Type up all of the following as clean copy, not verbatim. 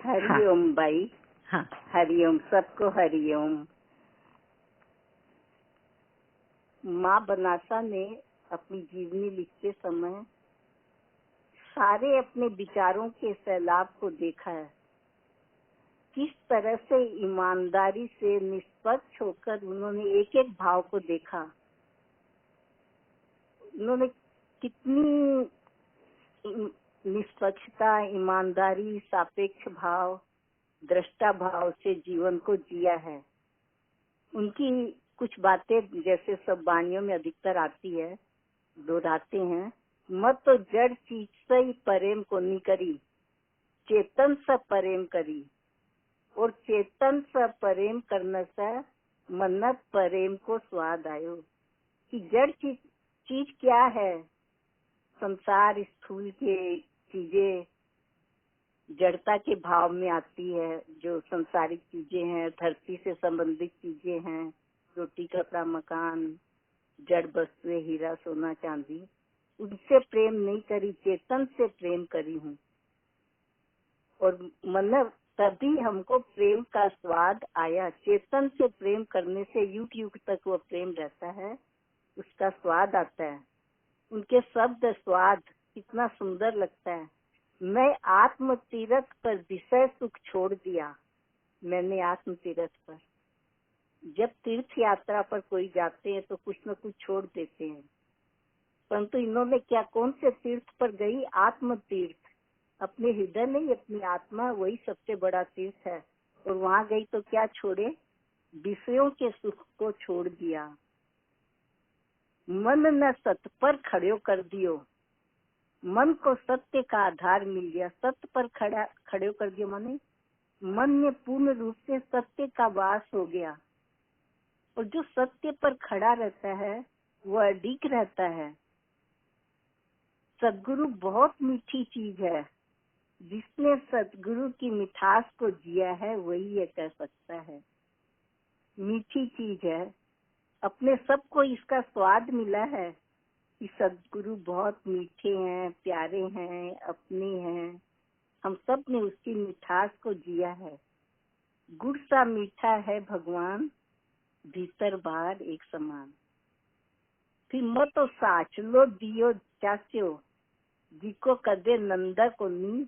Hariom by. हाँ हरिओम, सबको हरिओम। माँ बनासा ने अपनी जीवनी लिखते समय सारे अपने विचारों के सैलाब को देखा है। किस तरह से ईमानदारी से निष्पक्ष होकर उन्होंने एक एक भाव को देखा। उन्होंने कितनी निष्पक्षता, ईमानदारी, सापेक्ष भाव, दृष्टा भाव से जीवन को जिया है। उनकी कुछ बातें जैसे सब वाणियों में अधिकतर आती है, दोहराते हैं। मत तो जड़ चीज से ही प्रेम को नहीं करी, चेतन से प्रेम करी। और चेतन से प्रेम करने से मन्नत प्रेम को स्वाद आयो। कि जड़ चीज क्या है? संसार स्थूल के चीजें जड़ता के भाव में आती है। जो संसारिक चीजें हैं, धरती से संबंधित चीजें हैं, रोटी कपड़ा मकान, जड़ वस्तुएं, हीरा सोना चांदी, उनसे प्रेम नहीं करी, चेतन से प्रेम करी हूँ। और मतलब तभी हमको प्रेम का स्वाद आया। चेतन से प्रेम करने से युग युग तक वो प्रेम रहता है, उसका स्वाद आता है। उनके शब्द स्वाद कितना सुंदर लगता है। मैं आत्म तीरथ पर विषय सुख छोड़ दिया। मैंने आत्म तीरथ पर, जब तीर्थ यात्रा पर कोई जाते हैं तो कुछ न कुछ छोड़ देते हैं, परंतु इन्होंने क्या, कौन से तीर्थ पर गई? आत्म तीर्थ। अपने हृदय नहीं, अपनी आत्मा, वही सबसे बड़ा तीर्थ है। और वहाँ गई तो क्या छोड़े? विषयों के सुख को छोड़ दिया। मन न सत पर खड़े कर दियो। मन को सत्य का आधार मिल गया। सत्य पर खड़े कर दिया माने मन में पूर्ण रूप से सत्य का वास हो गया। और जो सत्य पर खड़ा रहता है वो अडिग रहता है। सद्गुरु बहुत मीठी चीज है। जिसने सद्गुरु की मिठास को जिया है वही ये कह सकता है। मीठी चीज है। अपने सबको इसका स्वाद मिला है कि सद्गुरु बहुत मीठे हैं, प्यारे हैं, अपने हैं। हम सब ने उसकी मिठास को जिया है। गुड़ सा मीठा है भगवान, भीतर बाहर एक समान। फिर मत तो साच लो दियो चास्यो, जिको कदे नंदा को नी।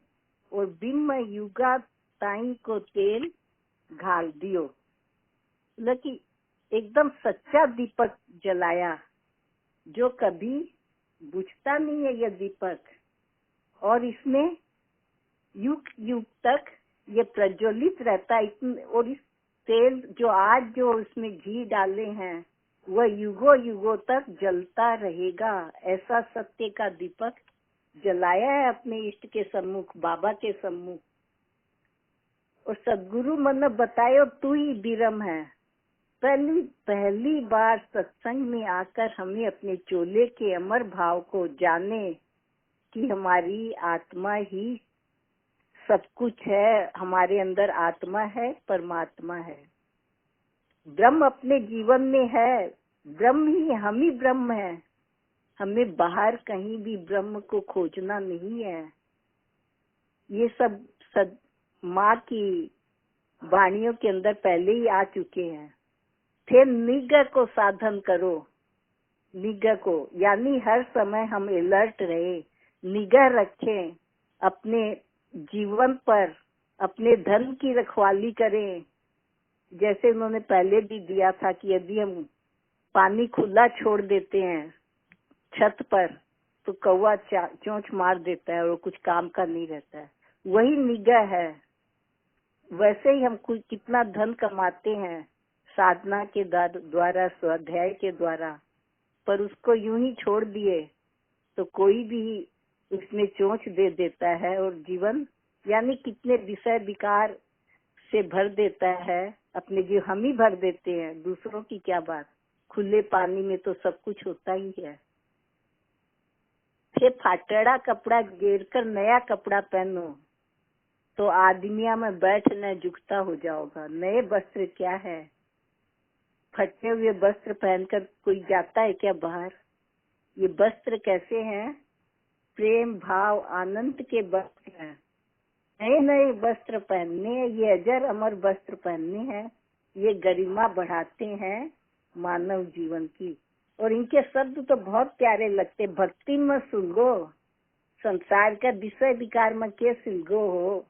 और बिन युगा ताई को तेल घाल दियो। लकी एकदम सच्चा दीपक जलाया, जो कभी बुझता नहीं है यह दीपक। और इसमें युग युग तक ये प्रज्वलित रहता है। और इस तेल जो आज जो इसमें घी डाले हैं वह युगों युगों तक जलता रहेगा। ऐसा सत्य का दीपक जलाया है अपने इष्ट के सम्मुख, बाबा के सम्मुख। और सद्गुरु मन बतायो तू ही विरम है। पहली बार सत्संग में आकर हमें अपने चोले के अमर भाव को जाने कि हमारी आत्मा ही सब कुछ है। हमारे अंदर आत्मा है, परमात्मा है। ब्रह्म अपने जीवन में है। ब्रह्म ही, हम ही ब्रह्म है। हमें बाहर कहीं भी ब्रह्म को खोजना नहीं है। ये सब माँ की वाणियों के अंदर पहले ही आ चुके हैं। फिर निग्रह को साधन करो। निग्रह को यानी हर समय हम अलर्ट रहे, निगाह रखें अपने जीवन पर, अपने धर्म की रखवाली करें। जैसे उन्होंने पहले भी दिया था कि यदि हम पानी खुला छोड़ देते हैं छत पर तो कौवा चोंच मार देता है और कुछ काम का नहीं रहता है। वही निगाह है। वैसे ही हम कितना धन कमाते हैं साधना के द्वारा, स्वाध्याय के द्वारा, पर उसको यूं ही छोड़ दिए तो कोई भी उसमें चोंच दे देता है। और जीवन यानी कितने विषय विकार से भर देता है। अपने जीव हम ही भर देते हैं, दूसरों की क्या बात। खुले पानी में तो सब कुछ होता ही है। फिर फाटड़ा कपड़ा घेर कर नया कपड़ा पहनो तो आदमिया में बैठने झुकता हो जाओगा। नए वस्त्र क्या है? फटे हुए वस्त्र पहनकर कोई जाता है क्या बाहर? ये वस्त्र कैसे हैं? प्रेम भाव आनंद के वस्त्र हैं। नए नए वस्त्र पहनने हैं, ये अजर अमर वस्त्र पहनने हैं, ये गरिमा बढ़ाते हैं मानव जीवन की। और इनके शब्द तो बहुत प्यारे लगते। भक्ति में सुलगो, संसार का विषय विकार में के सुलगो हो।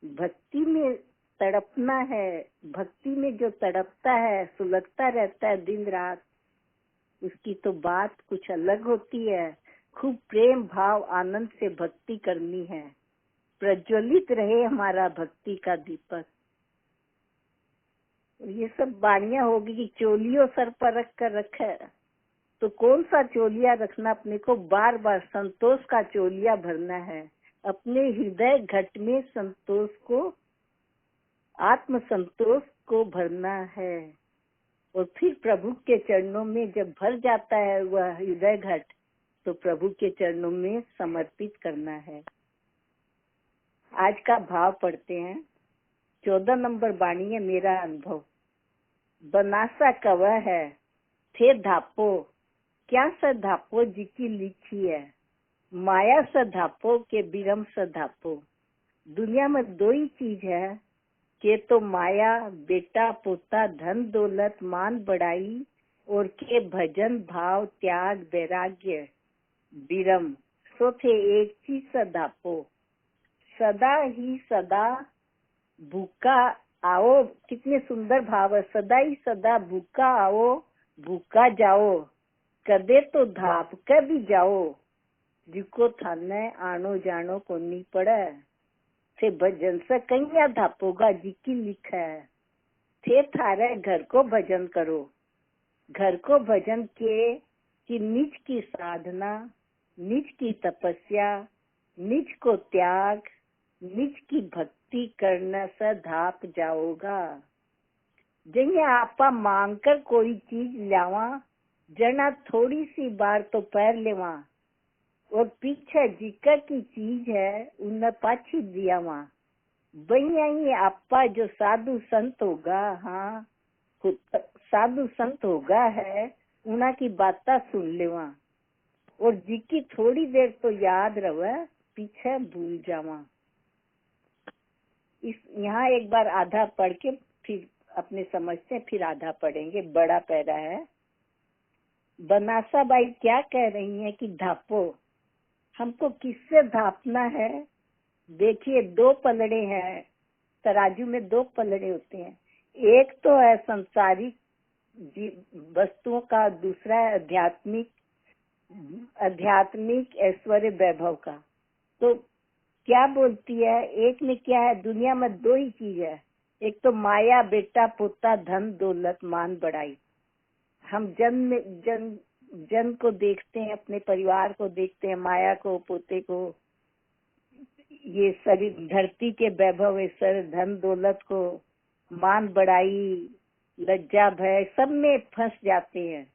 भक्ति में तड़पना है, भक्ति में जो तड़पता है, सुलगता रहता है दिन रात, उसकी तो बात कुछ अलग होती है। खूब प्रेम भाव आनंद से भक्ति करनी है, प्रज्वलित रहे हमारा भक्ति का दीपक। ये सब बाणियां होगी कि चोलियों सर पर रख कर रखे, तो कौन सा चोलिया रखना अपने को, बार बार संतोष का चोलिया भरना है। अपने हृदय घट में संतोष को, आत्म संतोष को भरना है। और फिर प्रभु के चरणों में जब भर जाता है वह हृदय घट, तो प्रभु के चरणों में समर्पित करना है। आज का भाव पढ़ते हैं। 14 नंबर बाणी है, मेरा अनुभव। बनासा कवह है थे धापो, क्या सधापो जी की लिखी है। माया सधापो के बिरम सधापो। दुनिया में दो ही चीज है, के तो माया बेटा पोता धन दौलत मान बढ़ाई, और के भजन भाव त्याग वैराग्य बिरम। सो थे एक चीज सधापो, सदा ही सदा भूखा आओ। कितने सुंदर भाव है। सदा ही सदा भूखा आओ, भूखा जाओ, कदे तो धाप कभी जाओ। जिको थाने आनो जानो को नहीं पड़े, थे भजन से कहीं धापोगा जी की लिखा है। थे थारे घर को भजन करो, घर को भजन के कि निज की साधना, निज की तपस्या, निज को त्याग, निज की भक्ति करने से धाप जाओगा। जैसे आपा मांग कर कोई चीज लावा, जना थोड़ी सी बार तो पैर लेवा, और पीछे जिकर की चीज है उन्हें पाछी दिया वहाँ। भैया ये आपा जो साधु संत होगा, हाँ साधु संत होगा है, उन्हा की बातें सुन लेवा, और जी की थोड़ी देर तो याद रहे, पीछे भूल जावा। इस यहाँ एक बार आधा पढ़ के फिर अपने समझ से फिर आधा पढ़ेंगे। बड़ा पैरा है। बनासा बाई क्या कह रही है कि धापो, हमको किससे धापना है। देखिए दो पलड़े हैं, तराजू में दो पलड़े होते हैं। एक तो है संसारिक वस्तुओं का, दूसरा है आध्यात्मिक ऐश्वर्य वैभव का। तो क्या बोलती है, एक में क्या है, दुनिया में दो ही चीज है, एक तो माया बेटा पोता धन दौलत मान बढ़ाई। हम जन को देखते हैं, अपने परिवार को देखते हैं, माया को, पोते को, ये शरीर धरती के वैभव, ऐश्वर्य धन दौलत को, मान बढ़ाई, लज्जा भय, सब में फंस जाते हैं।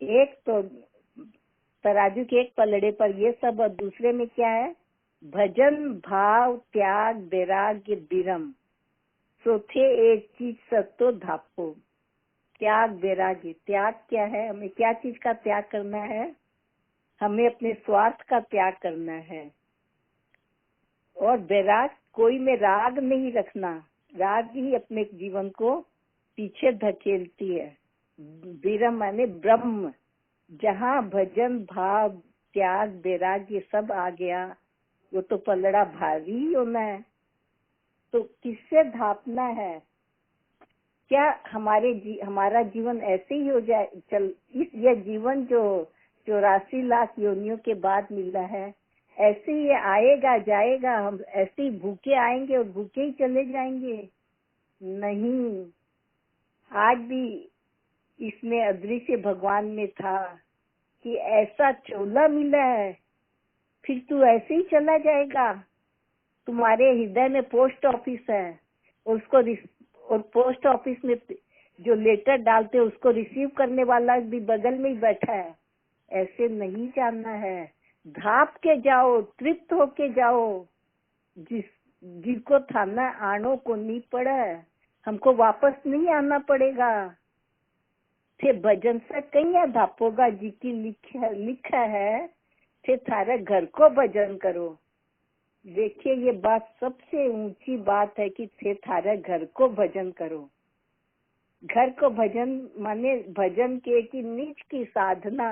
एक तो तराजू के एक पलड़े पर ये सब, और दूसरे में क्या है, भजन भाव त्याग वैराग्य बिरम। सोथे एक चीज सतो धापो। त्याग वैराग्य, त्याग क्या है, हमें क्या चीज का त्याग करना है, हमें अपने स्वार्थ का त्याग करना है। और वैराग, कोई में राग नहीं रखना, राग ही अपने जीवन को पीछे धकेलती है। बिरम माने ब्रह्म, जहाँ भजन भाव त्याग वैराग्य सब आ गया, वो तो पलड़ा भारी ही होना है। तो किससे धापना है, क्या हमारा जीवन ऐसे ही हो जाए, यह जीवन जो 84 लाख योनियों के बाद मिला है, ऐसे ही आएगा जाएगा, हम ऐसे ही भूखे आएंगे और भूखे ही चले जाएंगे? नहीं, आज भी इसमें अदृश्य भगवान में था कि ऐसा चोला मिला है, फिर तू ऐसे ही चला जाएगा। तुम्हारे हृदय में पोस्ट ऑफिस है, और पोस्ट ऑफिस में जो लेटर डालते हैं उसको रिसीव करने वाला भी बगल में ही बैठा है। ऐसे नहीं जाना है, धाप के जाओ, तृप्त होके जाओ। जिसको थाना आनो को नहीं पड़ा, हमको वापस नहीं आना पड़ेगा। थे भजन से कहीं धापोगा जी की लिखा है, थे थारे घर को भजन करो। देखिए ये बात सबसे ऊंची बात है कि थे थारे घर को भजन करो। घर को भजन माने भजन के कि निज की साधना,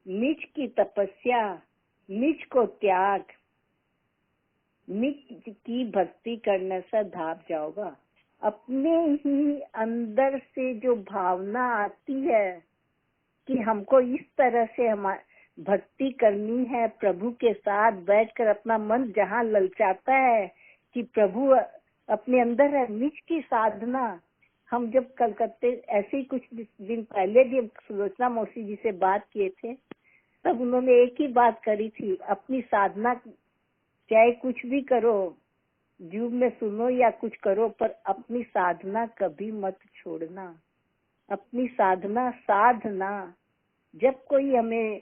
निज की तपस्या, निज को त्याग, निज की भक्ति करने से धाप जाओगा। अपने ही अंदर से जो भावना आती है कि हमको इस तरह से भक्ति करनी है, प्रभु के साथ बैठकर अपना मन जहाँ ललचाता है कि प्रभु अपने अंदर है, निज की साधना। हम जब कलकत्ते ऐसे ही कुछ दिन पहले भी सुलोचना मौसी जी से बात किए थे, तब उन्होंने एक ही बात करी थी, अपनी साधना चाहे कुछ भी करो, जीव में सुनो या कुछ करो, पर अपनी साधना कभी मत छोड़ना। अपनी साधना साधना, जब कोई हमें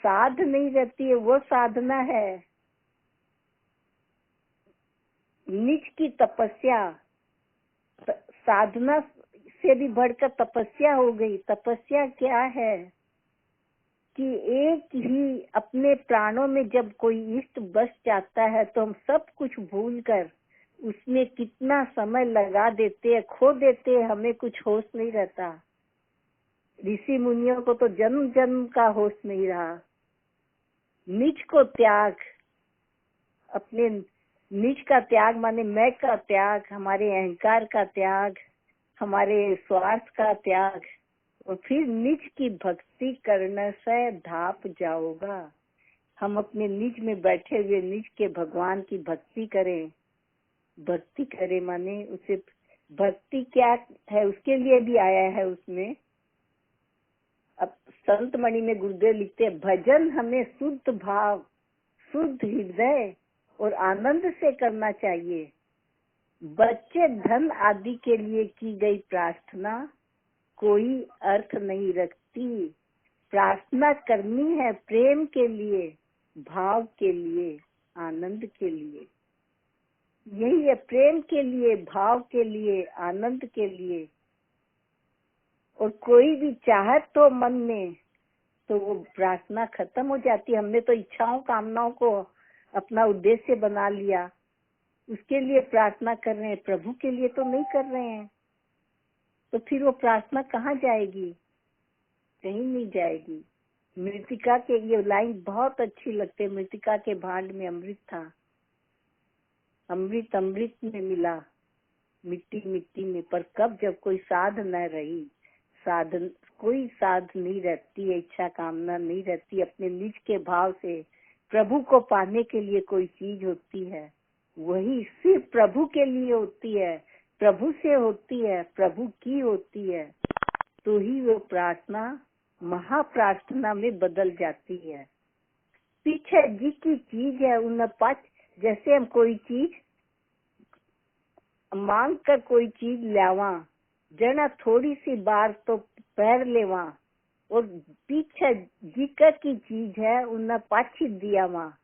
साध नहीं रहती है वो साधना है। निज की तपस्या, साधना से भी बढ़कर तपस्या हो गई। तपस्या क्या है कि एक ही अपने प्राणों में जब कोई इष्ट बस जाता है तो हम सब कुछ भूलकर उसमें कितना समय लगा देते हैं, खो देते हैं, हमें कुछ होश नहीं रहता। ऋषि मुनियों को तो जन्म जन्म का होश नहीं रहा। निज को त्याग, अपने निज का त्याग माने मैं का त्याग, हमारे अहंकार का त्याग, हमारे स्वार्थ का त्याग, और फिर निज की भक्ति करने से धाप जाओगा। हम अपने निज में बैठे हुए निज के भगवान की भक्ति करें। भक्ति करें माने उसे, भक्ति क्या है उसके लिए भी आया है उसमें। अब संत मणि में गुरुदेव लिखते हैं, भजन हमें शुद्ध भाव, शुद्ध हृदय और आनंद से करना चाहिए। बच्चे धन आदि के लिए की गई प्रार्थना कोई अर्थ नहीं रखती। प्रार्थना करनी है प्रेम के लिए, भाव के लिए, आनंद के लिए। यही है, प्रेम के लिए, भाव के लिए, आनंद के लिए। और कोई भी चाहत तो मन में, तो वो प्रार्थना खत्म हो जाती है। हमने तो इच्छाओं कामनाओं को अपना उद्देश्य बना लिया, उसके लिए प्रार्थना कर रहे हैं, प्रभु के लिए तो नहीं कर रहे हैं। तो फिर वो प्रार्थना कहाँ जाएगी? कहीं नहीं जाएगी। मृतिका के ये लाइन बहुत अच्छी लगती है। मृतिका के भांड में अमृत था, अमृत अमृत में मिला, मिट्टी मिट्टी में। पर कब जब कोई साध न रही, साधन कोई साध नहीं रहती है, इच्छा कामना नहीं रहती, अपने निज के भाव से प्रभु को पाने के लिए कोई चीज होती है, वही सिर्फ प्रभु के लिए होती है, प्रभु से होती है, प्रभु की होती है, तो ही वो प्रार्थना महाप्रार्थना में बदल जाती है। पीछे जी की चीज है उन पाँच, जैसे हम कोई चीज मांग कर कोई चीज लावा, जना थोड़ी सी बार तो पैर लेवा, और पीछे जिकर की चीज है उन पाछी दिया वहाँ।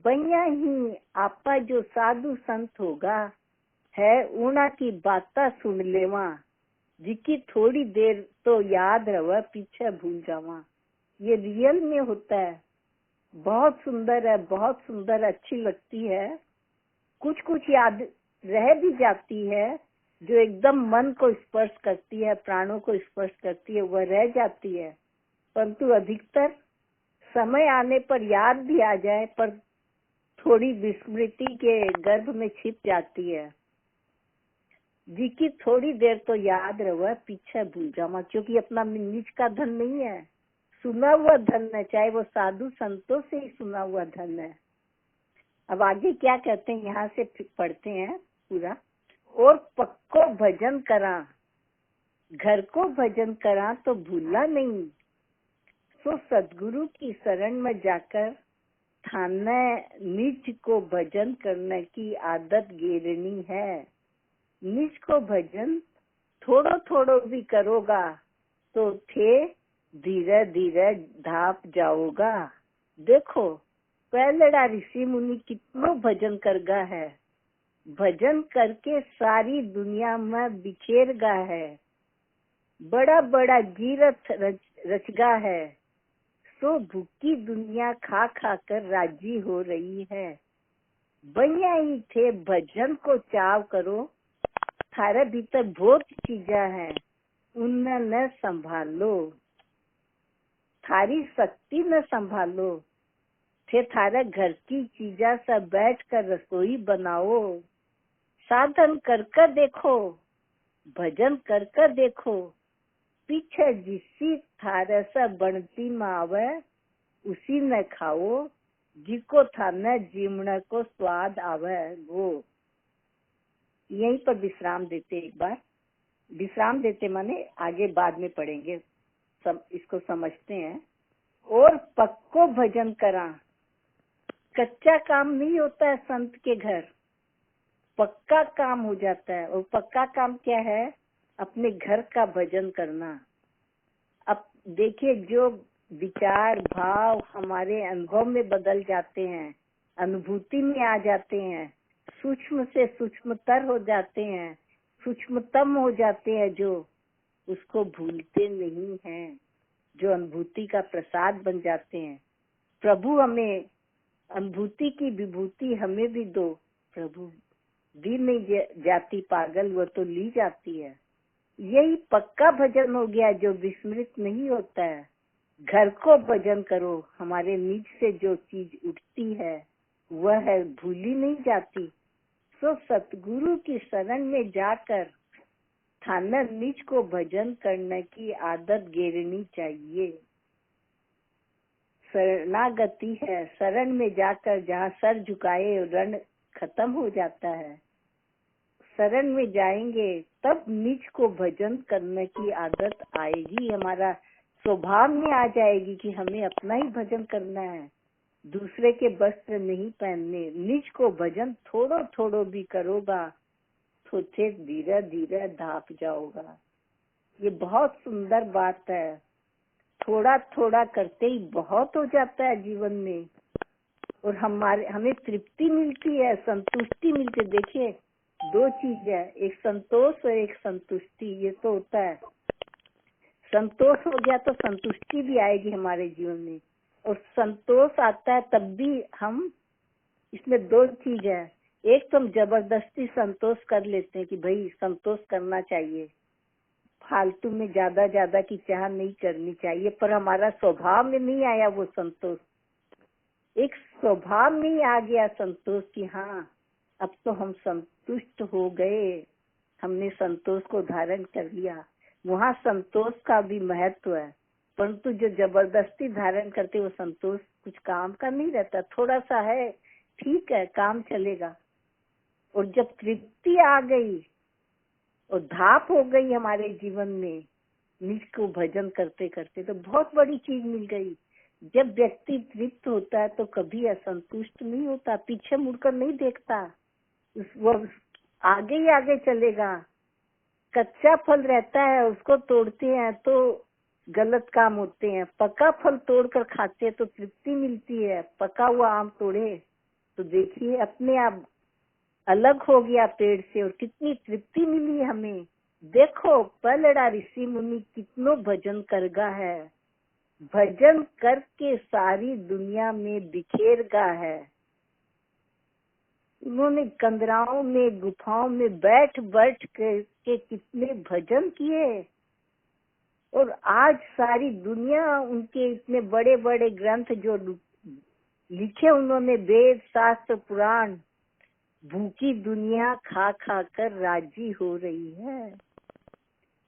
बइया ही आपा जो साधु संत होगा है, उना की बाता सुन लेवा, जिकी थोड़ी देर तो याद रवा, पीछे भूल जावा। ये रियल में होता है। बहुत सुंदर है, बहुत सुंदर, अच्छी लगती है। कुछ कुछ याद रह भी जाती है, जो एकदम मन को स्पर्श करती है, प्राणों को स्पर्श करती है, वह रह जाती है। परंतु अधिकतर समय आने पर याद भी आ जाए, पर थोड़ी विस्मृति के गर्भ में छिप जाती है। जी की थोड़ी देर तो याद रहे, पीछे भूल जावा, क्योंकि अपना निज का धन नहीं है, सुना हुआ धन है, चाहे वो साधु संतों से ही सुना हुआ धन है। अब आगे क्या कहते हैं, यहाँ से पढ़ते हैं पूरा। और पक्को भजन करा, घर को भजन करा तो भूला नहीं, सो सदगुरु की शरण में जाकर थाने निज को भजन करने की आदत गेरनी है। निज को भजन थोड़ो थोड़ो भी करोगा तो थे धीरे धीरे धाप जाओगा। देखो पहलेड़ा ऋषि मुनि कितनो भजन करगा है, भजन करके सारी दुनिया में बिखेरगा है, बड़ा बड़ा गीरथ रचगा है, सो भूखी दुनिया खा खा कर राजी हो रही है। बइया ही थे भजन को चाव करो, थारे भीतर बहुत चीजा है उन्हें न संभालो, थारी शक्ति न संभालो, थे थारे घर की चीजा सब बैठ कर रसोई बनाओ, साधन कर कर देखो, भजन कर कर देखो, पीछे जिसी थारे से बनती मावे उसी न खाओ, जिको था न जीवन को स्वाद आवे वो। यहीं पर विश्राम देते, एक बार विश्राम देते माने आगे बाद में पढ़ेंगे, इसको समझते हैं। और पक्को भजन करा, कच्चा काम नहीं होता है संत के घर, पक्का काम हो जाता है। और पक्का काम क्या है? अपने घर का भजन करना। अब देखिए, जो विचार भाव हमारे अनुभव में बदल जाते हैं, अनुभूति में आ जाते हैं, सूक्ष्म से सूक्ष्मतर हो जाते हैं, सूक्ष्मतम हो जाते हैं, जो उसको भूलते नहीं हैं, जो अनुभूति का प्रसाद बन जाते हैं। प्रभु हमें अनुभूति की विभूति हमें भी दो प्रभु, दी नहीं जाती पागल वो तो ली जाती है। यही पक्का भजन हो गया जो विस्मृत नहीं होता है। घर को भजन करो, हमारे निज से जो चीज उठती है वह है भूली नहीं जाती। सो सतगुरु की शरण में जाकर थाना निज को भजन करने की आदत गेरनी चाहिए। शरणागति है, शरण में जाकर जहाँ सर झुकाए रण खत्म हो जाता है। शरण में जाएंगे तब निज को भजन करने की आदत आएगी, हमारा स्वभाव में आ जाएगी कि हमें अपना ही भजन करना है, दूसरे के वस्त्र नहीं पहनने। निज को भजन थोड़ो थोड़ो भी करोगा तो धीरे धीरे धाप जाओगा। ये बहुत सुंदर बात है। थोड़ा थोड़ा करते ही बहुत हो जाता है जीवन में, और हमें तृप्ति मिलती है, संतुष्टि मिलती है। देखिए, दो चीज है, एक संतोष और एक संतुष्टि। ये तो होता है, संतोष हो गया तो संतुष्टि भी आएगी हमारे जीवन में, और संतोष आता है तब भी हम, इसमें दो चीज है। एक तो हम जबरदस्ती संतोष कर लेते हैं कि भाई संतोष करना चाहिए, फालतू में ज्यादा की चाह नहीं करनी चाहिए, पर हमारा स्वभाव में नहीं आया वो संतोष। एक स्वभाव में आ गया संतोष कि हाँ अब तो हम संतुष्ट हो गए, हमने संतोष को धारण कर लिया। वहाँ संतोष का भी महत्व है, परंतु जो जबरदस्ती धारण करते वो संतोष कुछ काम का नहीं रहता। थोड़ा सा है, ठीक है, काम चलेगा। और जब तृप्ति आ गई और धाप हो गई हमारे जीवन में निज को भजन करते करते, तो बहुत बड़ी चीज मिल गई। जब व्यक्ति तृप्त होता है तो कभी असंतुष्ट नहीं होता, पीछे मुड़कर नहीं देखता, वो आगे ही आगे चलेगा। कच्चा फल रहता है, उसको तोड़ते हैं तो गलत काम होते हैं, पका फल तोड़कर खाते हैं तो तृप्ति मिलती है। पका हुआ आम तोड़े तो देखिए अपने आप अलग हो गया पेड़ से, और कितनी तृप्ति मिली हमें। देखो पलड़ा ऋषि मुनि कितनो भजन करगा है, भजन करके सारी दुनिया में बिखेरगा है। उन्होंने कंदराओं में गुफाओं में बैठ बैठ के कितने भजन किए, और आज सारी दुनिया उनके इतने बड़े बड़े ग्रंथ जो लिखे उन्होंने, वेद शास्त्र पुराण, भूखी दुनिया खा खा कर राजी हो रही है।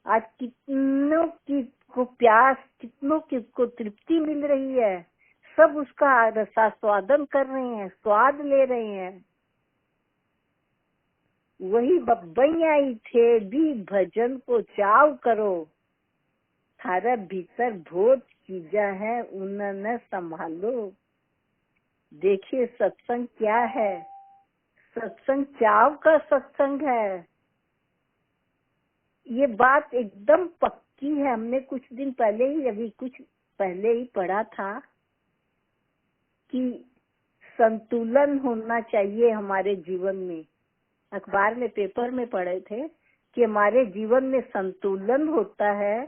आज कितनों की को प्यास, कितनों की को तृप्ति मिल रही है, सब उसका रसास्वादन कर रहे हैं, स्वाद ले रहे हैं। वही बब्बैया थे भी भजन को चाव करो, थारा भीतर बहुत चीजा है उन्हें संभालो। देखिए सत्संग क्या है, सत्संग चाव का सत्संग है। ये बात एकदम पक्की है। हमने कुछ दिन पहले ही, अभी कुछ पहले ही पढ़ा था कि संतुलन होना चाहिए हमारे जीवन में। अखबार में, पेपर में पढ़े थे कि हमारे जीवन में संतुलन होता है।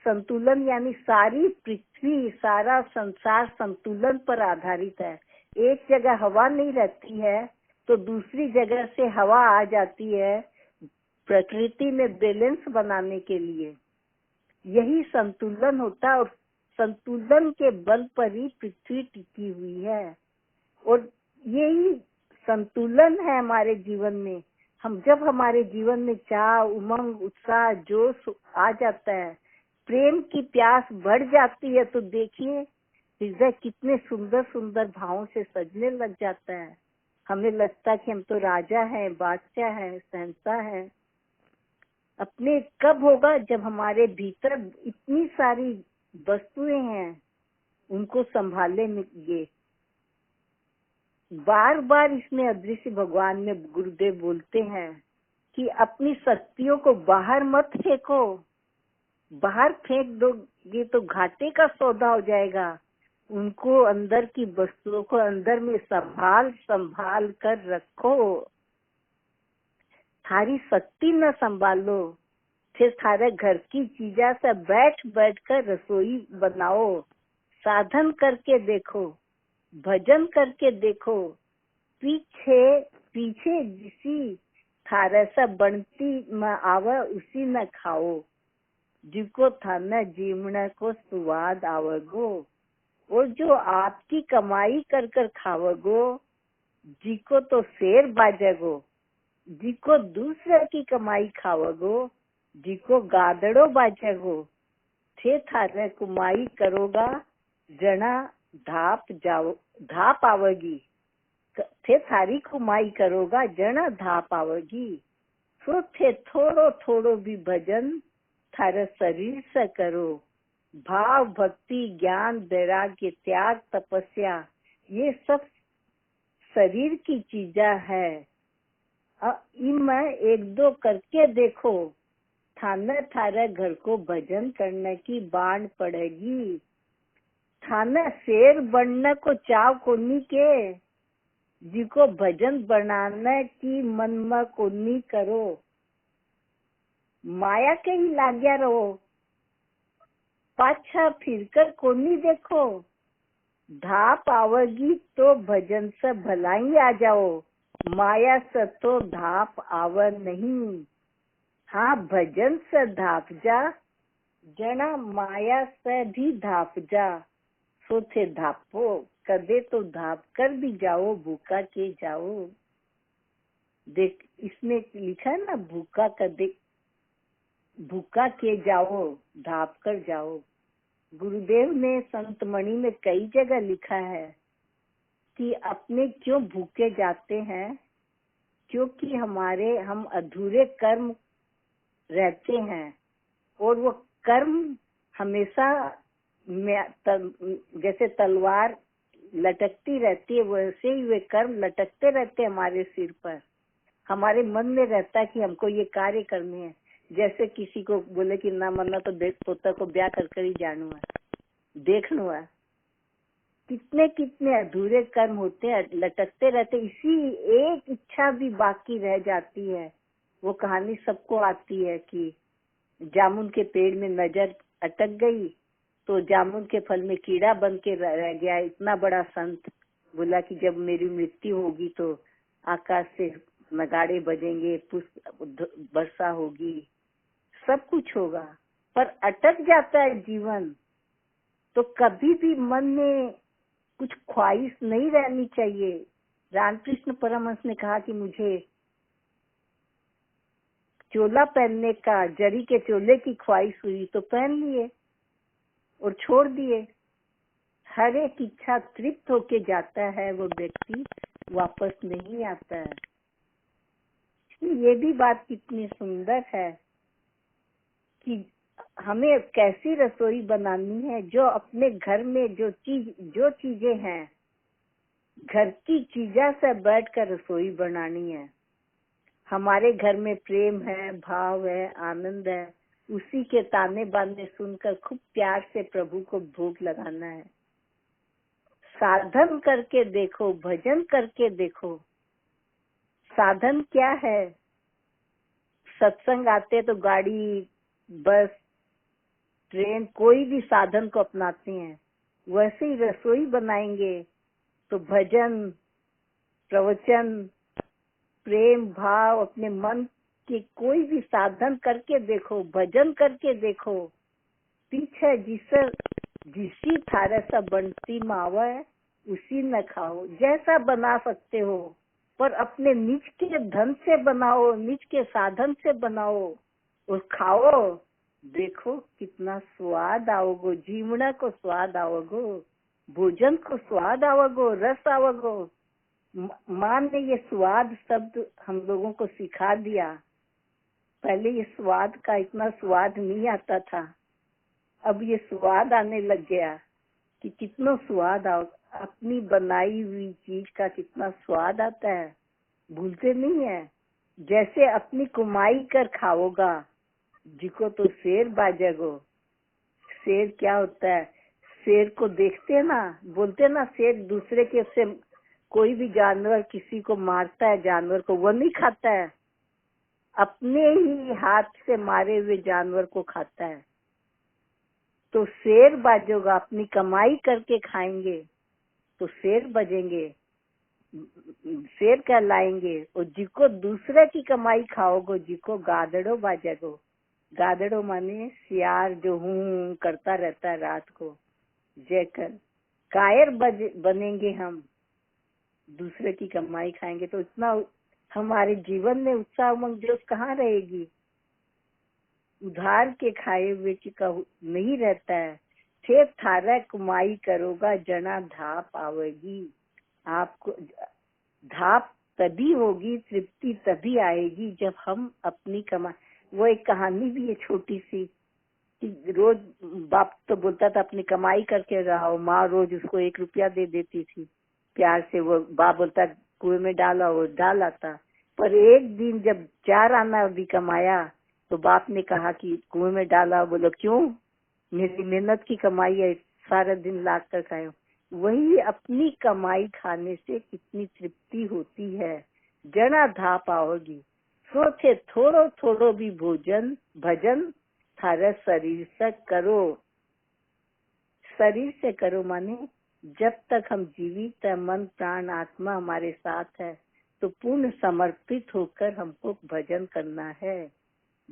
संतुलन यानी सारी पृथ्वी, सारा संसार संतुलन पर आधारित है। एक जगह हवा नहीं रहती है तो दूसरी जगह से हवा आ जाती है प्रकृति में बैलेंस बनाने के लिए। यही संतुलन होता है और संतुलन के बल पर ही पृथ्वी टिकी हुई है। और यही संतुलन है हमारे जीवन में। हम जब हमारे जीवन में चाह, उमंग, उत्साह, जोश आ जाता है, प्रेम की प्यास बढ़ जाती है, तो देखिए हृदय कितने सुंदर सुंदर भावों से सजने लग जाता है। हमें लगता है कि हम तो राजा हैं, बादशाह हैं, शहंशाह हैं। अपने कब होगा जब हमारे भीतर इतनी सारी वस्तुएं हैं, उनको संभालेंगे। बार बार इसमें अदृश्य भगवान में गुरुदेव बोलते हैं कि अपनी शक्तियों को बाहर मत फेंको। बाहर फेंक दोगे तो घाटे का सौदा हो जाएगा। उनको, अंदर की वस्तुओं को अंदर में संभाल संभाल कर रखो। थारी शक्ति न संभालो, फिर थारे घर की चीजा से बैठ बैठ कर रसोई बनाओ। साधन करके देखो, भजन करके देखो, पीछे पीछे जिसी थारे से बनती न आवे उसी न खाओ। जिको थाने जीवने को स्वाद आवगो। और जो आपकी कमाई कर कर खावगो, जिको तो शेर बाजगो। जिको दूसरे की कमाई खावगो, जिको गादड़ो बाजगो। थे थारे कमाई करोगा, जना धाप आवेगी। थे थारी कमाई करोगा, जना धाप आवेगी। सो थे थोड़ो थोड़ो भी भजन थारे शरीर से करो। भाव, भक्ति, ज्ञान, वैराग्य, त्याग, तपस्या, ये सब शरीर की चीजा है। इनमें एक दो करके देखो, थाने थारे घर को भजन करने की बाण पड़ेगी। थाने शेर बनने को चाव कोनी के, जिको भजन बनाने की मन में कोनी करो। माया के ही लाग्या रहो, पाछा फिरकर कोनी देखो। धाप आवेगी तो भजन से भलाई आ जाओ। माया से तो धाप आवे नहीं। हाँ, भजन से धाप जा, जना माया से भी धाप जा। सोचे धापो, कदे तो धाप कर भी जाओ, भूखा के जाओ। देख, इसमें लिखा है ना, भूखा कदे, भूखा के जाओ, धाप कर जाओ। गुरुदेव ने संत मणि में कई जगह लिखा है कि अपने क्यों भूखे जाते हैं, क्योंकि हम अधूरे कर्म रहते हैं। और वो कर्म हमेशा जैसे तलवार लटकती रहती है, वैसे ही वे कर्म लटकते रहते हैं हमारे सिर पर। हमारे मन में रहता है कि हमको ये कार्य करने हैं। जैसे किसी को बोले कि ना मरना तो देख पोता को ब्याह कर ही जानू है, देख लो है। कितने कितने अधूरे कर्म होते हैं, लटकते रहते। इसी एक इच्छा भी बाकी रह जाती है। वो कहानी सबको आती है कि जामुन के पेड़ में नजर अटक गई तो जामुन के फल में कीड़ा बन के रह गया। इतना बड़ा संत बोला कि जब मेरी मृत्यु होगी तो आकाश से नगाड़े बजेंगे, पुष्प वर्षा होगी, सब कुछ होगा। पर अटक जाता है जीवन। तो कभी भी मन में कुछ ख्वाहिश नहीं रहनी चाहिए। रामकृष्ण परमहंस ने कहा कि मुझे चोला पहनने का, जरी के चोले की ख्वाहिश हुई तो पहन लिए और छोड़ दिए। हर एक इच्छा तृप्त होके जाता है, वो व्यक्ति वापस नहीं आता है। ये भी बात कितनी सुंदर है कि हमें कैसी रसोई बनानी है, जो अपने घर में जो चीजें हैं, घर की चीजा से बैठकर रसोई बनानी है। हमारे घर में प्रेम है, भाव है, आनंद है, उसी के ताने बाने सुनकर खूब प्यार से प्रभु को भोग लगाना है। साधन करके देखो, भजन करके देखो। साधन क्या है? सत्संग आते तो गाड़ी, बस, ट्रेन, कोई भी साधन को अपनाते हैं। वैसे ही रसोई बनाएंगे तो भजन, प्रवचन, प्रेम भाव अपने मन के कोई भी साधन करके देखो, भजन करके देखो। पीछे जिसी थारे सा बनती मावे उसी न खाओ। जैसा बना सकते हो, पर अपने निज के धन से बनाओ, निज के साधन से बनाओ और खाओ। देखो कितना स्वाद आओगो, जीवना को स्वाद आओगो, भोजन को स्वाद आओगो, रस आओगो। माँ ने ये स्वाद शब्द हम लोगों को सिखा दिया। पहले ये स्वाद का इतना स्वाद नहीं आता था, अब ये स्वाद आने लग गया कि कितना स्वाद आओ। अपनी बनाई हुई चीज का कितना स्वाद आता है, भूलते नहीं है। जैसे अपनी कमाई कर खाओगा, जिको तो शेर बाजेगो। शेर क्या होता है? शेर को देखते ना, बोलते ना शेर दूसरे के से कोई भी जानवर किसी को मारता है, जानवर को, वो नहीं खाता है, अपने ही हाथ से मारे हुए जानवर को खाता है। तो शेर बाजोगा, अपनी कमाई करके खाएंगे तो शेर बजेंगे, शेर कहलाएंगे। और जिको दूसरे की कमाई खाओगो, जिको गादड़ो बाजेगो। गादड़ो माने सियार जो हूँ करता रहता है रात को जयकर। कायर बनेंगे हम, दूसरे की कमाई खाएंगे तो इतना हमारे जीवन में उत्साह उमंग जोश कहाँ रहेगी? उधार के खाए हुए की नहीं रहता है। थे थारा कमाई करोगा जना धाप आवेगी। आपको धाप तभी होगी, तृप्ति तभी आएगी जब हम अपनी कमाई। वो एक कहानी भी है छोटी सी कि रोज बाप तो बोलता था अपनी कमाई करके रहो, माँ रोज उसको 1 रुपया दे देती थी प्यार से। वो बाप बोलता कुएं में डाला, वो डाला था। पर एक दिन जब 4 आना भी कमाया तो बाप ने कहा कि कुएं में डाला। बोलो क्यों? मेरी मेहनत की कमाई है, सारा दिन लाग कर खाए। वही अपनी कमाई खाने से कितनी तृप्ति होती है, जना धाप आओगी। सोचे थोड़ो थोड़ो भी भोजन भजन थारा शरीर से करो। शरीर से करो माने जब तक हम जीवित है, मन प्राण आत्मा हमारे साथ है, तो पूर्ण समर्पित होकर हमको भजन करना है।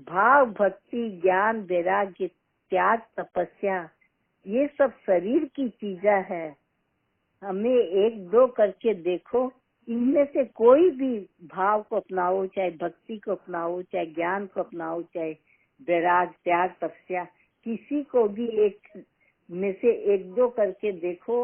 भाव भक्ति ज्ञान वैराग्य त्याग तपस्या ये सब शरीर की चीजें है। हमें 1-2 करके देखो, इनमें से कोई भी भाव को अपनाओ, चाहे भक्ति को अपनाओ, चाहे ज्ञान को अपनाओ, चाहे वैराग त्याग तपस्या, किसी को भी एक में से 1-2 करके देखो,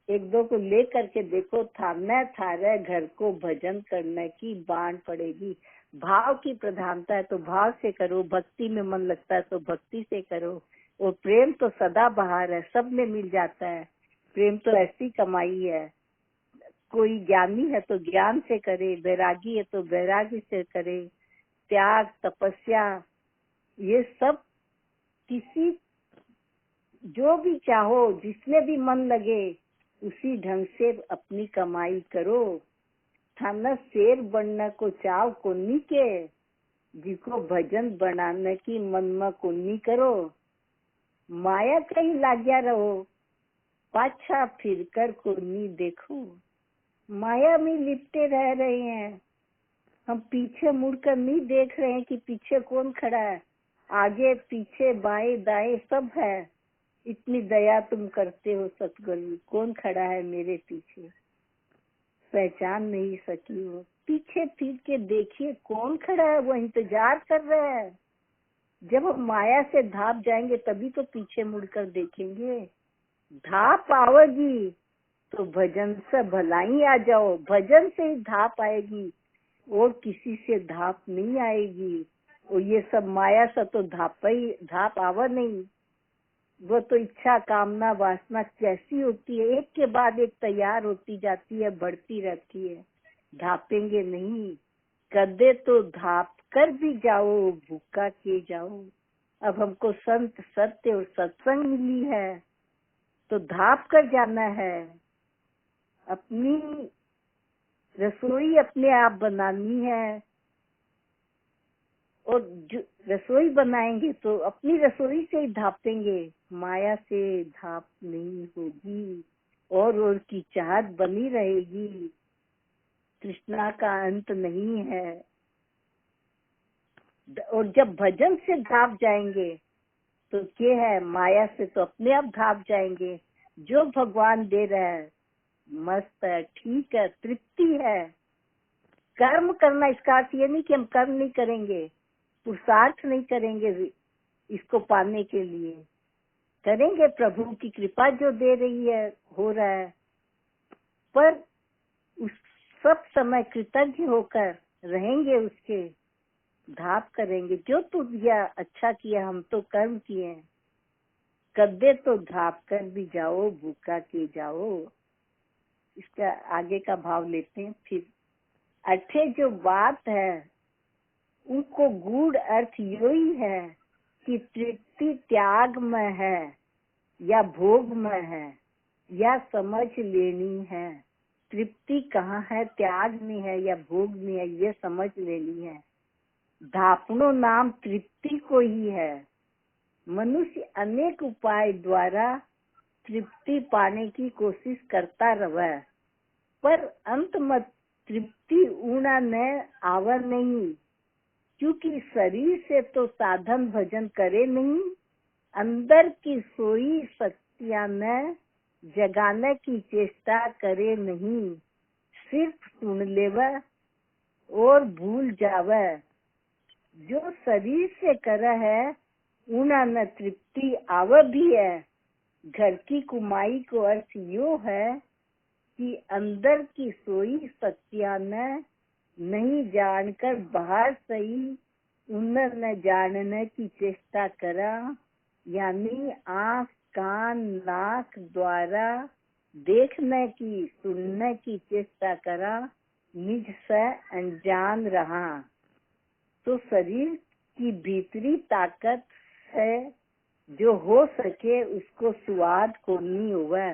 1-2 को ले करके देखो। थाना थारे घर को भजन करने की बाण पड़ेगी। भाव की प्रधानता है तो भाव से करो, भक्ति में मन लगता है तो भक्ति से करो। और प्रेम तो सदा बहार है, सब में मिल जाता है। प्रेम तो ऐसी कमाई है। कोई ज्ञानी है तो ज्ञान से करे, वैरागी है तो वैराग्य से करे। त्याग तपस्या ये सब किसी जो भी चाहो, जिसमें भी मन लगे उसी ढंग से अपनी कमाई करो। थाना शेर बनने को चाव कोनी के, जिको भजन बनाने की मन में कोनी करो। माया कहीं लाग्या रहो, पाछा फिर कर कोनी देखो। माया में लिपटे रह रहे हैं, हम पीछे मुड़कर नहीं देख रहे हैं कि पीछे कौन खड़ा है। आगे पीछे बाएं दाएं सब है। इतनी दया तुम करते हो सतगुरु, कौन खड़ा है मेरे पीछे? पहचान नहीं सकी हो। पीछे फिर के देखिए कौन खड़ा है, वो इंतजार कर रहा है। जब हम माया से धाप जाएंगे तभी तो पीछे मुड़कर देखेंगे। धाप आवेगी तो भजन से भलाई आ जाओ, भजन से ही धाप आएगी और किसी से धाप नहीं आएगी। और ये सब माया से तो धाप आवा नहीं। वो तो इच्छा कामना वासना कैसी होती है, एक के बाद एक तैयार होती जाती है, बढ़ती रहती है। धापेंगे नहीं, कदे तो धाप कर भी जाओ, भूखा के जाओ। अब हमको संत सत्य और सत्संग मिली है तो धाप कर जाना है। अपनी रसोई अपने आप बनानी है। और जो रसोई बनाएंगे तो अपनी रसोई से ही धापेंगे, माया से धाप नहीं होगी। और की चाहत बनी रहेगी। तृष्णा का अंत नहीं है। और जब भजन से भाग जाएंगे तो क्या है, माया से तो अपने आप भाग जाएंगे। जो भगवान दे रहा है मस्त है, ठीक है, तृप्ति है। कर्म करना इसका अर्थ ये नहीं कि हम कर्म नहीं करेंगे, पुरुषार्थ नहीं करेंगे इसको पाने के लिए। करेंगे, प्रभु की कृपा जो दे रही है हो रहा है, पर उस सब समय कृतज्ञ होकर रहेंगे, उसके धाप करेंगे। जो तू दिया अच्छा किया, हम तो कर्म किए हैं, कदे तो धाप कर भी जाओ, भूखा के जाओ। इसका आगे का भाव लेते हैं फिर। अठे जो बात है उनको गूढ़ अर्थ यही है कि तृप्ति त्याग में है या भोग में है या समझ लेनी है। तृप्ति कहाँ है, त्याग में है या भोग में है, ये समझ लेनी है। धापनो नाम तृप्ति को ही है। मनुष्य अनेक उपाय द्वारा तृप्ति पाने की कोशिश करता रहा, पर अंत में तृप्ति ऊना न आवर नहीं, क्योंकि शरीर से तो साधन भजन करे नहीं। अंदर की सोई शक्तियां न जगाने की चेष्टा करे नहीं। सिर्फ सुन लेवा और भूल जावे। जो शरीर से कर है ऊना न तृप्ति आव भी है। घर की कुमाई को अर्थ यो है कि अंदर की सोई शक्तियां न नहीं जानकर बाहर सही उन्नत न जानने की चेष्टा करा, यानी आँख कान नाक द्वारा देखने की सुनने की चेष्टा करा, निज से अनजान रहा। तो शरीर की भीतरी ताकत है जो हो सके उसको स्वाद को नहीं हुआ।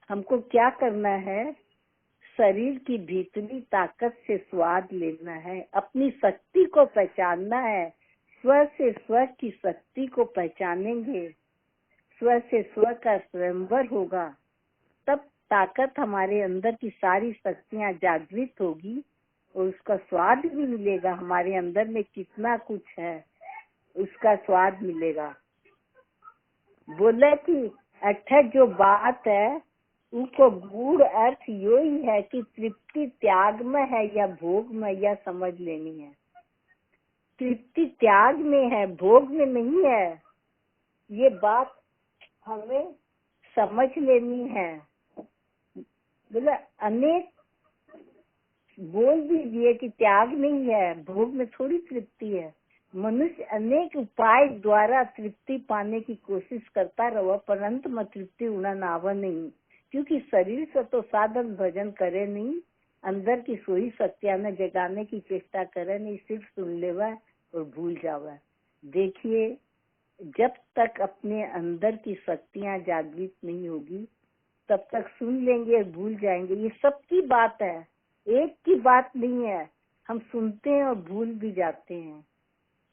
हमको क्या करना है, शरीर की भीतरी ताकत से स्वाद लेना है, अपनी शक्ति को पहचानना है। स्व से स्व की शक्ति को पहचानेंगे, स्व से स्व का स्वयंवर होगा, तब ताकत हमारे अंदर की सारी शक्तियां जागृत होगी और उसका स्वाद भी मिलेगा। हमारे अंदर में कितना कुछ है उसका स्वाद मिलेगा। बोले कि अच्छा जो बात है उनको गूढ़ अर्थ यो ही है कि तृप्ति त्याग में है या भोग में, या समझ लेनी है। तृप्ति त्याग में है, भोग में नहीं है। ये बात हमें समझ लेनी है। बोला अनेक बोल भी दिए कि त्याग नहीं है, भोग में थोड़ी तृप्ति है। मनुष्य अनेक उपाय द्वारा तृप्ति पाने की कोशिश करता रहा, परंतु में तृप्ति उन्हें नावा नहीं, क्योंकि शरीर से तो साधन भजन करे नहीं। अंदर की सोई शक्तियां न जगाने की चेष्टा करे नहीं, सिर्फ सुन लेवा और भूल जावा। देखिए, जब तक अपने अंदर की शक्तियां जागृत नहीं होगी तब तक सुन लेंगे और भूल जाएंगे। ये सबकी बात है, एक की बात नहीं है। हम सुनते हैं और भूल भी जाते हैं,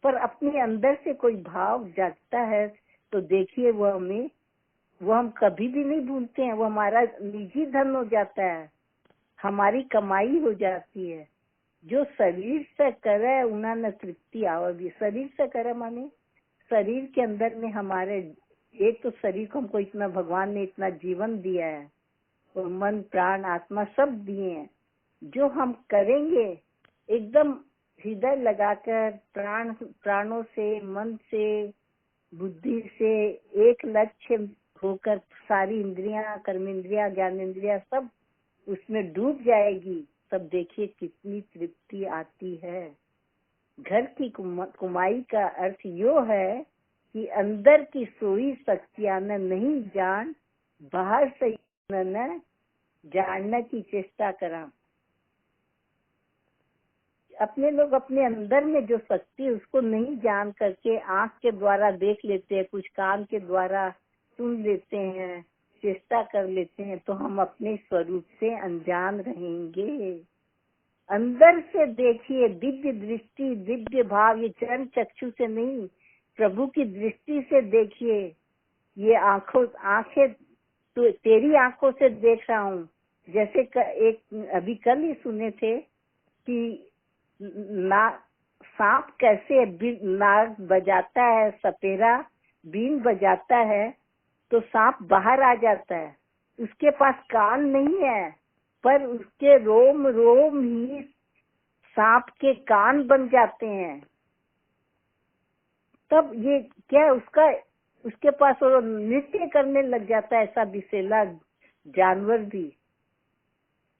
पर अपने अंदर से कोई भाव जागता है तो देखिए वो हम कभी भी नहीं भूलते हैं। वो हमारा निजी धन हो जाता है, हमारी कमाई हो जाती है। जो शरीर से करे उन्हें तृप्ति आवेगी। शरीर से करे माने शरीर के अंदर में हमारे एक तो शरीर को हमको इतना भगवान ने इतना जीवन दिया है और मन प्राण आत्मा सब दिए हैं। जो हम करेंगे एकदम हृदय लगाकर प्राणों से, मन से, बुद्धि से एक लक्ष्य होकर सारी इंद्रियां, कर्मेंद्रियां, ज्ञानेंद्रियां सब उसमें डूब जाएगी, तब देखिए कितनी तृप्ति आती है। घर की कुमाई का अर्थ यो है कि अंदर की सोई शक्तियां नहीं जान, बाहर से न जानने की चेष्टा करा। अपने लोग अपने अंदर में जो शक्ति है उसको नहीं जान करके आँख के द्वारा देख लेते हैं, कुछ कान के द्वारा सुन लेते हैं, चेष्टा कर लेते हैं, तो हम अपने स्वरूप से अनजान रहेंगे। अंदर से देखिए, दिव्य दृष्टि, दिव्य भाव, ये चरण चक्षु से नहीं, प्रभु की दृष्टि से देखिए। ये आंखें तो तेरी आंखों से देख रहा हूँ, जैसे एक अभी कल ही सुने थे कि ना सांप कैसे नाक बजाता है, सपेरा बीन बजाता है तो सांप बाहर आ जाता है। उसके पास कान नहीं है पर उसके रोम रोम ही सांप के कान बन जाते हैं। तब ये क्या उसके पास वो नृत्य करने लग जाता है, ऐसा विषैला जानवर भी।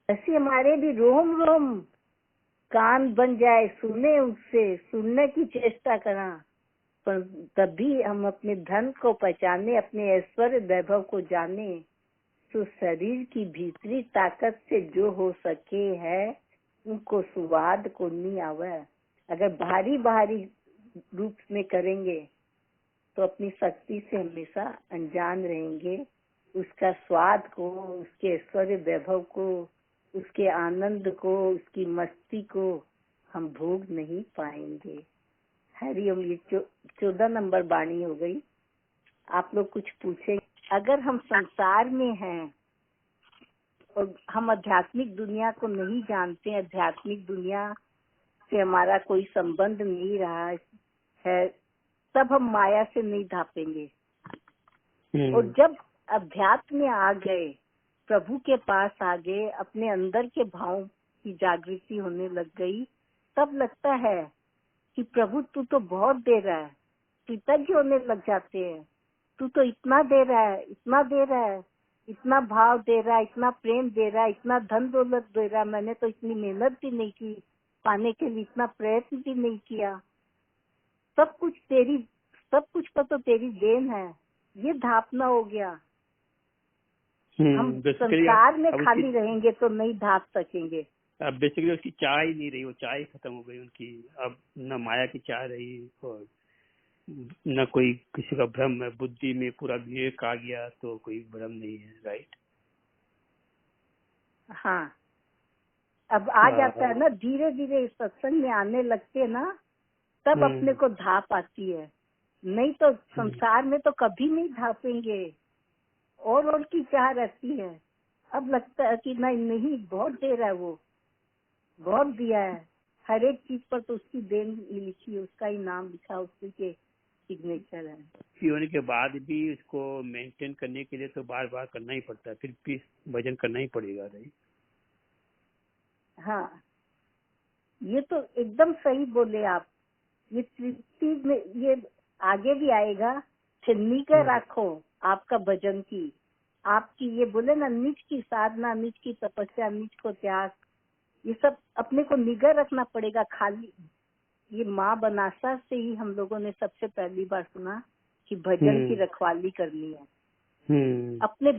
ऐसे हमारे भी रोम रोम कान बन जाए, सुने उससे, सुनने की चेष्टा करा, पर तभी हम अपने धन को पहचाने, अपने ऐश्वर्य वैभव को जाने। तो शरीर की भीतरी ताकत से जो हो सके है उनको स्वाद को नहीं आवे। अगर भारी भारी रूप में करेंगे तो अपनी शक्ति से हमेशा अनजान रहेंगे। उसका स्वाद को, उसके ऐश्वर्य वैभव को, उसके आनंद को, उसकी मस्ती को हम भोग नहीं पाएंगे। हरिओम। ये 14 नंबर वाणी हो गई। आप लोग कुछ पूछे? अगर हम संसार में हैं और हम आध्यात्मिक दुनिया को नहीं जानते, आध्यात्मिक दुनिया से हमारा कोई संबंध नहीं रहा है, तब हम माया से नहीं धापेंगे। और जब अध्यात्म में आ गए, प्रभु के पास आ गए, अपने अंदर के भाव की जागृति होने लग गई, तब लगता है कि प्रभु तू तो बहुत दे रहा है। कृतज्ञ होने लग जाते हैं, तू तो इतना दे रहा है, इतना दे रहा है, इतना भाव दे रहा है, इतना प्रेम दे रहा है, इतना धन दौलत दे रहा है। मैंने तो इतनी मेहनत भी नहीं की पाने के लिए, इतना प्रयत्न भी नहीं किया। सब कुछ का तो तेरी देन है। ये धापना हो गया। हम संसार में खाली रहेंगे तो नहीं धाप सकेंगे। अब बेसिकली उसकी चाह ही नहीं रही, वो चाह ही खत्म हो गई उनकी। अब न माया की चाह रही और न कोई किसी का भ्रम है। बुद्धि में पूरा विवेक आ गया तो कोई भ्रम नहीं है। राइट। हाँ, अब आ जाता है ना, धीरे धीरे सत्संग में आने लगते ना, तब अपने को धाप आती है। नहीं तो संसार में तो कभी नहीं धापेंगे। और की चाह रहती है। अब लगता है कि नहीं बहुत दे रहा है, वो बहुत दिया है। हर एक चीज पर तो उसकी देन लिखी है, उसका ही नाम लिखा, उसके सिग्नेचर है। होने के बाद भी उसको मेंटेन करने के लिए तो बार बार करना ही पड़ता है, फिर भी भजन करना ही पड़ेगा। राइट। हाँ, ये तो एकदम सही बोले आप। ये तृप्ति में ये आगे भी आएगा। निगर रखो आपका भजन की, आपकी ये बोले ना, निज की साधना, निज की तपस्या, निज को त्याग, ये सब अपने को निगर रखना पड़ेगा। खाली ये माँ बनासा से ही हम लोगों ने सबसे पहली बार सुना कि भजन की रखवाली करनी है। अपने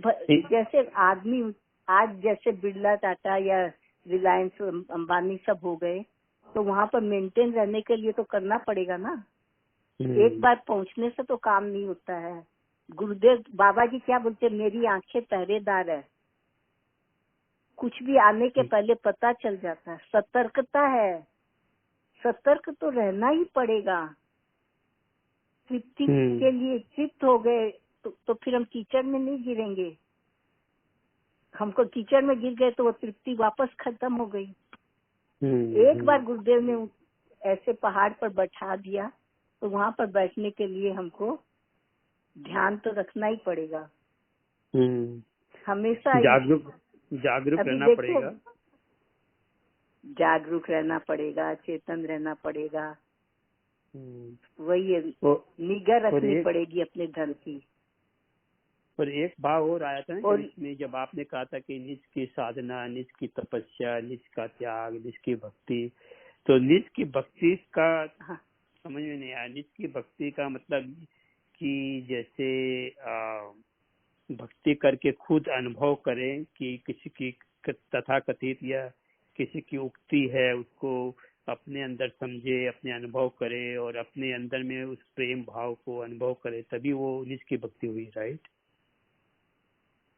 जैसे आदमी आज जैसे बिरला टाटा या रिलायंस अंबानी सब हो गए, तो वहाँ पर मेंटेन रहने के लिए तो करना पड़ेगा ना। एक बार पहुँचने से तो काम नहीं होता है। गुरुदेव बाबा जी क्या बोलते, मेरी आंखें पहरेदार है। कुछ भी आने के पहले पता चल जाता है। सतर्कता है, सतर्क तो रहना ही पड़ेगा। तृप्ति के लिए चित्त हो गए तो फिर हम कीचड़ में नहीं गिरेंगे। हमको कीचड़ में गिर गए तो वो तृप्ति वापस खत्म हो गई। एक बार गुरुदेव ने ऐसे पहाड़ पर बैठा दिया तो वहाँ पर बैठने के लिए हमको ध्यान तो रखना ही पड़ेगा। हमेशा जागरूक रहना पड़ेगा। जागरूक रहना पड़ेगा, चेतन रहना पड़ेगा। वही है, निगाह रखनी पड़ेगी अपने धन की। पर एक भाव और आया था ना इसमें, जब आपने कहा था कि निज की साधना, निज की तपस्या, निज का त्याग, निज की भक्ति। तो निज की भक्ति का समझ में नहीं आया। निज की भक्ति का मतलब कि जैसे भक्ति करके खुद अनुभव करें कि किसी की तथा कथित या किसी की उक्ति है उसको अपने अंदर समझे, अपने अनुभव करे और अपने अंदर में उस प्रेम भाव को अनुभव करे, तभी वो निज की भक्ति हुई। राइट।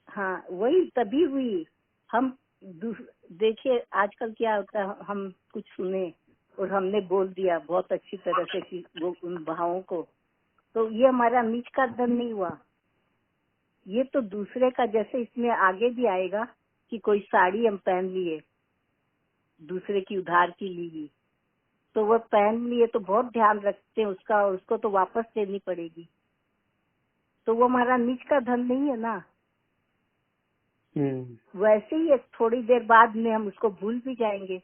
हाँ, वही तभी हुई। हम देखिए आजकल क्या होता है, हम कुछ सुने और हमने बोल दिया बहुत अच्छी तरह से कि वो उन भावों को, तो ये हमारा निज का धन नहीं हुआ। ये तो दूसरे का, जैसे इसमें आगे भी आएगा कि कोई साड़ी हम पहन लिए, दूसरे की उधार की ली, तो वो पहन लिए तो बहुत ध्यान रखते हैं उसका, और उसको तो वापस देनी पड़ेगी, तो वो हमारा निज का धन नहीं है ना। वैसे ही थोड़ी देर बाद में हम उसको भूल भी जाएंगे।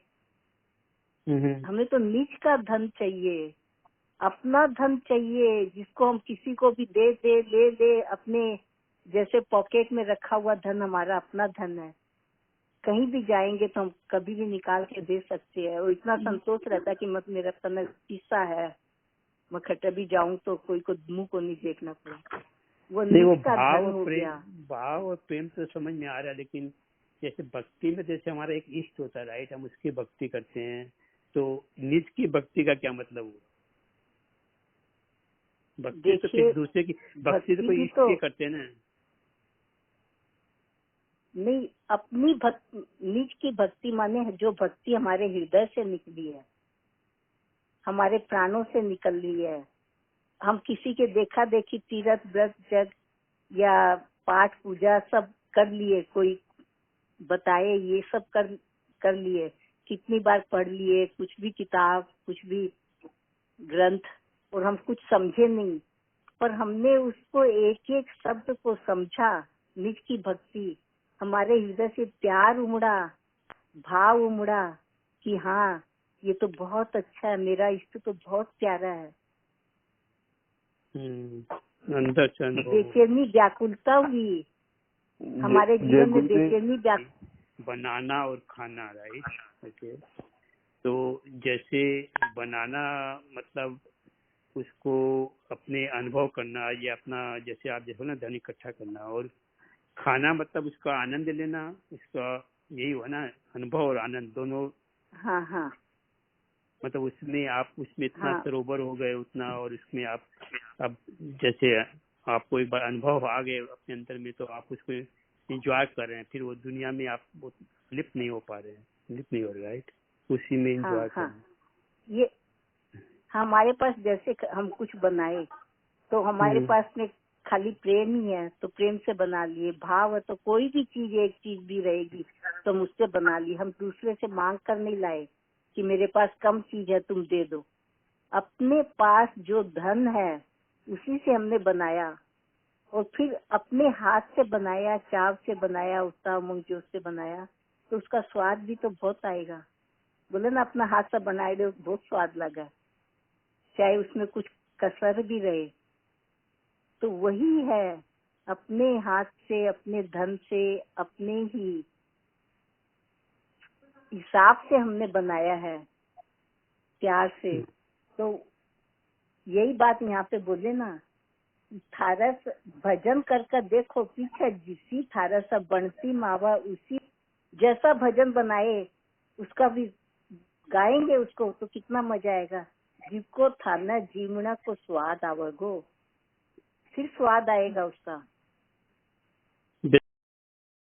हमें तो निज का धन चाहिए, अपना धन चाहिए, जिसको हम किसी को भी दे दे ले ले, अपने जैसे पॉकेट में रखा हुआ धन हमारा अपना धन है। कहीं भी जाएंगे तो हम कभी भी निकाल के दे सकते हैं, और इतना संतोष रहता है कि मत मेरा तन शीशा है, मैं खट्टा भी जाऊं तो कोई को मुंह को नहीं देखना पड़े। वो निज का धन हो गया। भाव और प्रेम तो समझ में आ रहा है, लेकिन जैसे भक्ति में जैसे हमारा एक इष्ट होता है, राइट, हम उसकी भक्ति करते हैं, तो निज की भक्ति का क्या मतलब हुआ? भक्ति तो किसी दूसरे की भक्ति तो कोई इष्ट के करते हैं ना। नहीं, अपनी भक्ति, निज की भक्ति माने जो भक्ति हमारे हृदय से निकली है, हमारे प्राणों से निकल रही है। हम किसी के देखा देखी तीर्थ व्रत जग या पाठ पूजा सब कर लिए, कोई बताए ये सब कर लिए, कितनी बार पढ़ लिए, कुछ भी किताब, कुछ भी ग्रंथ, और हम कुछ समझे नहीं, पर हमने उसको एक एक शब्द को समझा। निज की भक्ति, हमारे हृदय से प्यार उमड़ा, भाव उमड़ा कि हाँ ये तो बहुत अच्छा है, मेरा इष्ट तो बहुत प्यारा है। अंदर चंद बेचैनी व्याकुलता हुई हमारे जीवन में, बेचैनी बनाना और खाना, राइट। ओके, तो जैसे बनाना मतलब उसको अपने अनुभव करना, या अपना जैसे आप देखो ना धन इकट्ठा करना, और खाना मतलब उसका आनंद लेना, उसका यही हुआ ना, अनुभव और आनंद दोनों। हाँ हाँ, मतलब उसमें आप उसमें इतना सरोवर हो गए उतना, और उसमें आप अब जैसे आपको एक बार अनुभव आ गए अपने अंदर में, तो आप उसको एंजॉय कर रहे हैं, फिर वो दुनिया में आप लिप्त नहीं हो पा रहे हैं, लिप्त नहीं हो रहे, राइट, उसी में एंजॉय कर रहे हैं। ये हमारे पास जैसे हम कुछ बनाए तो हमारे पास में खाली प्रेम ही है तो प्रेम से बना लिए, भाव है तो कोई भी चीज, एक चीज भी रहेगी तो हम उससे बना ली। हम दूसरे से मांग कर नहीं लाए कि मेरे पास कम चीज है तुम दे दो। अपने पास जो धन है उसी से हमने बनाया, और फिर अपने हाथ से बनाया, चाव से बनाया, उत्साह उमंग जोश से बनाया, तो उसका स्वाद भी तो बहुत आएगा। बोले ना, अपना हाथ से बनाए दो बहुत स्वाद लगा, चाहे उसमें कुछ कसर भी रहे। तो वही है, अपने हाथ से, अपने धन से, अपने ही हिसाब से हमने बनाया है, प्यार से। तो यही बात यहाँ पे बोले ना, थारस भजन कर देखो पीछे जिसी थारस बनती मावा, उसी जैसा भजन बनाए उसका भी गाएंगे उसको तो कितना मजा आएगा। जिसको थाना जीवना को स्वाद आवगो, फिर स्वाद आएगा उसका।